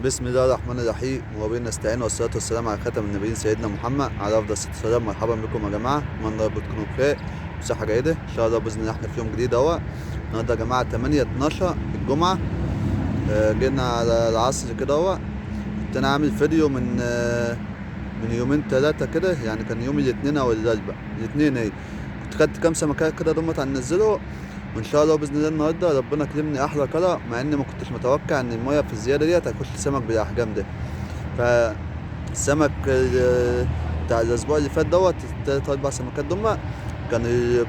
بسم الله الرحمن الرحيم وبه نستعين والصلاة والسلام على خاتم النبيين سيدنا محمد على أفضل الصلاة والسلام. مرحبا بكم يا جماعة، أتمنى رب تكونوا بخير وصحة جيدة إن شاء الله بإذن الله. إحنا في يوم جديد أهو. النهاردة يا جماعة 8/12 الجمعة. جينا على العصر كده أهو. كنت أنا عامل فيديو من يومين تلاتة كده، يعني كان يوم الاثنين أو الأربعاء، الاثنين هي. كنت خدت كام سمكة كده دمت هننزله وان شاء الله باذن الله النهارده ربنا كرمني احلى كرة، مع اني ما كنتش متوقع ان الميه في الزياده ديت هيخش سمك بالاحجام ده. فالسمك بتاع الاسبوع اللي فات دوت التلات اربع سمكات دول كان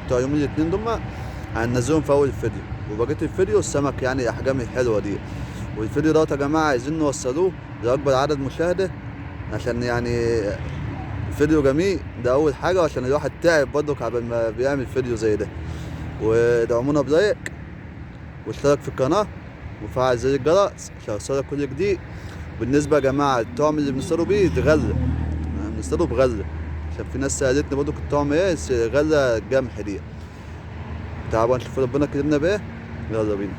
بتوع يوم الاثنين دول هننزلهم في اول الفيديو، وبقيت الفيديو السمك يعني الاحجام الحلوه دي. والفيديو دوت يا جماعه عايزين نوصلوه لاكبر عدد مشاهده، عشان يعني فيديو جميل ده اول حاجه، وعشان الواحد تعب برضه قبل ما بيعمل فيديو زي ده. ودعمونا بلايك واشترك في القناة وفعل زر الجرس عشان يوصلك كل جديد. بالنسبة يا جماعة الطعم اللي بنصطادوا بيه اتغلى، بنصطادوا بغلة، عشان في ناس سألتني برضه الطعم ايه، غلة الجمح دي. تعالوا نشوف ربنا كرمنا بايه، يلا بينا.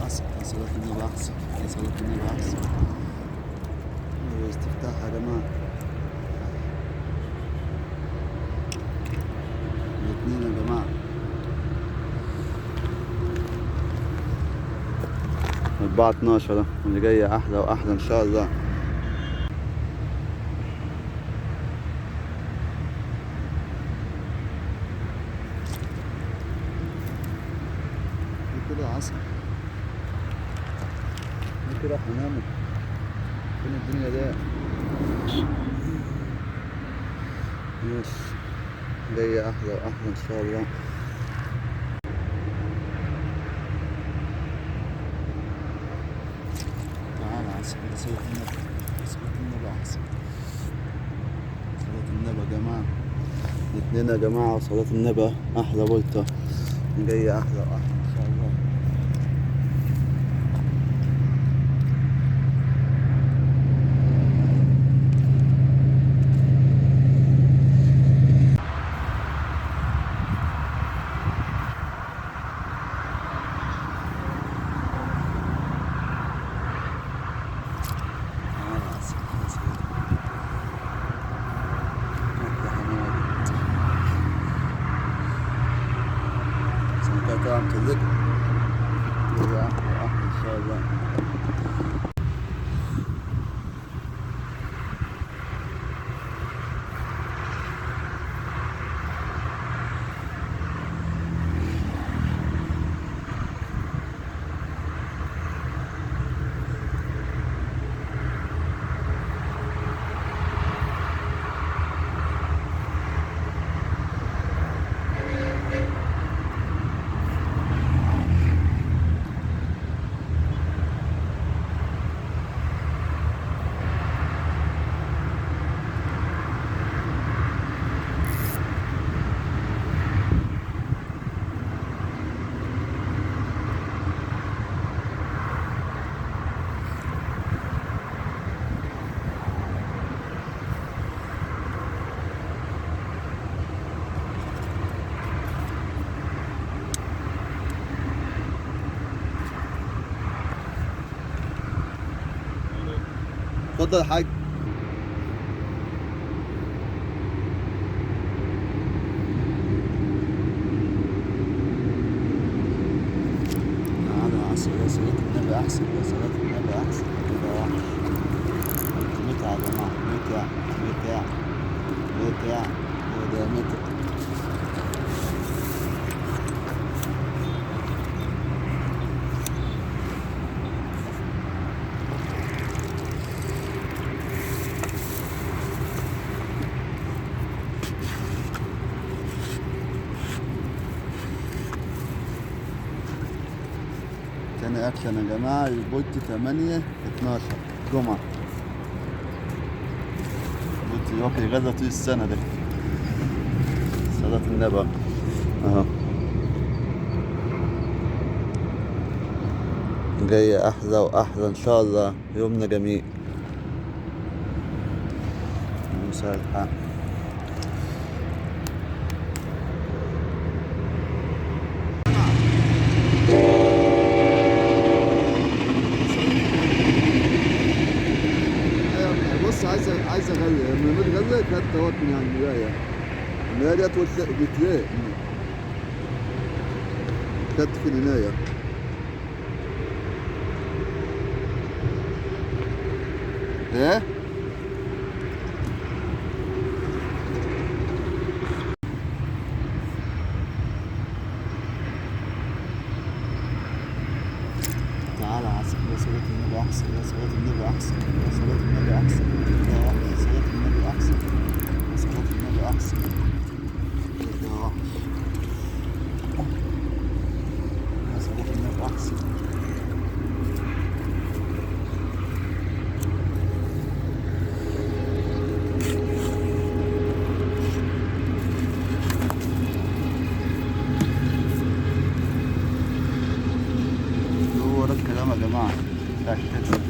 أحسن صلاة النبي، أحسن صلاة النبي، أحسن استفتاح يا جماعة. الاثنين يا جماعة 4/12 واللي جاية أحلى وأحلى إن شاء الله. كده عسل كده هنعمل فين الدنيا ده. ماشي، جاية أحلى وأحلى إن شاء الله. تعالى عسل صلاة النبي، صلاة النبي أحسن، صلاة النبي يا جماعة. الاتنين يا جماعة وصلاة النبي أحلى بلطة، جاية أحلى وأحلى إن شاء الله. طبعا كذلك هي أحلى إن شاء الله. اتفضل يا حاج. تعالى عسل يا صلاة النبي، أحسن يا صلاة النبي، أحسن كده واحد. متع يا جماعة، متع متع متع، وده متع. تاني أكشن يا جماعة البوت 8/12 جمعة. بوت واكل غدا طول السنة ده، صلاة النبي أهو. جاية أحلى وأحلى إن شاء الله، يومنا جميل. مساء الحق. المراية. المراية دي أطول مترين. كانت في العناية. ايه؟ تعالى عسل يا صلاة النبي أحسن، يا صلاة النبي أحسن، يا صلاة النبي أحسن، يا واحد يا صلاة النبي أحسن، يا صلاة النبي أحسن، يا وحش، يا صلاة النبي أحسن. هو ده الكلام يا جماعة بتاع الشتا.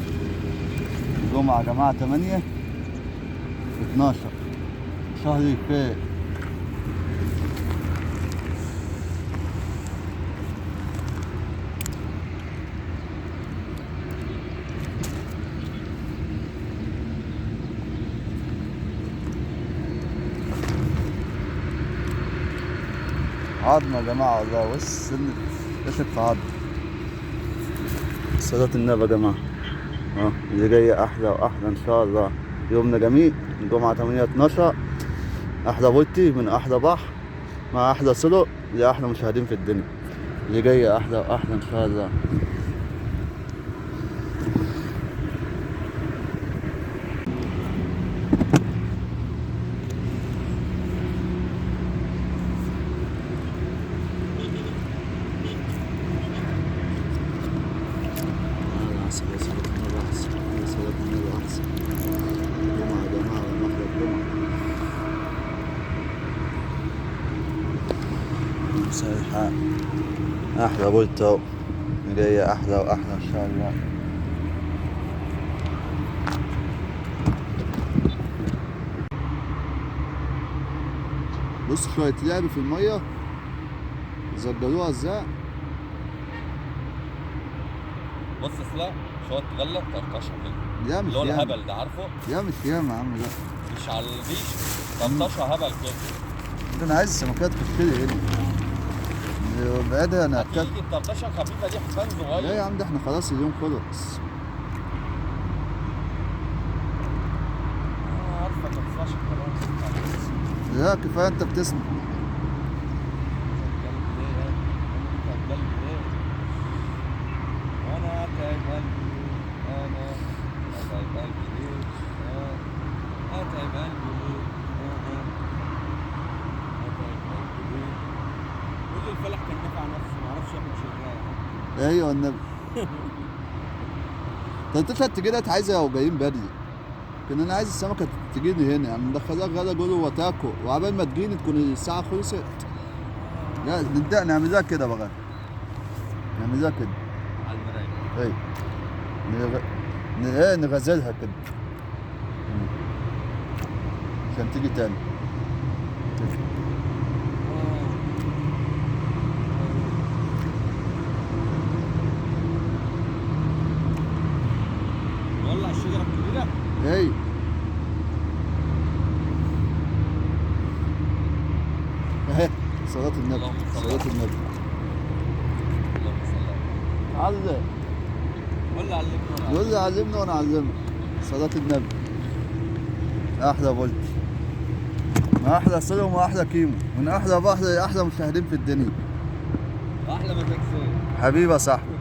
الجمعة يا جماعة 8/12 شهر الفات. عظمة يا جماعة والله، بص سن ماسك في عظم. صلاة النبي يا جماعة. اللي جاية أحلى وأحلى إن شاء الله. يومنا جميل، الجمعة 8/12. أحلى بولتي من أحلى بحر مع أحلى سلق لأحلى مشاهدين في الدنيا. اللي جاية أحلى وأحلى إن شاء الله. مساحة أحلى بولت أهو، جاية أحلى وأحلى إن شاء الله. بص شوية لعب في المية زجروها ازاي. بص اسلا شوية تغلق طرطشة كده. لا مش اللي هو ياما. الهبل ده عارفه؟ لا مش ياما يا عم، لا مش على الريش، طرطشة هبل كده. أنا عايز السمكات تشتري هنا. بعدها أنا أكلت. هتيجي الطرطشة الخفيفة دي حبان صغير. لا يا عم، ده احنا خلاص اليوم خلص. عارفة متنفعش خلاص. لا كفاية أنت بتسمع. أنا أتعب قلبي، أنا أتعب قلبي ليه؟ أتعب قلبي ليه؟ أتعب قلبي ليه؟ قول لي الفلح كان نافع نفسه، معرفش ياخد شغال. أيوه النبي. طب انت تجي عايزها وجايين بدري. كان انا عايز السمكه تجيني هنا، يعني ندخلها غدا جوه وتاكل، وعبال ما تجيني تكون الساعه خلصت. لا نبدا نعملها كده بقى، نعملها كده على المراية. ايه نغزلها كده عشان تيجي تاني. نولع الشجرة الكبيرة. ايه اهي صلاة النبي، صلاة النبي. اللهم صل على النبي. علم. ولا علمنا يقول لي علمنا وانا اعلمك. صلاة النبي. احلى بولت، ما احلى صلة وما احلى كيمو، من احلى بحر لاحلى مشاهدين في الدنيا. احلى ما تكسب حبيبي يا صاحبي.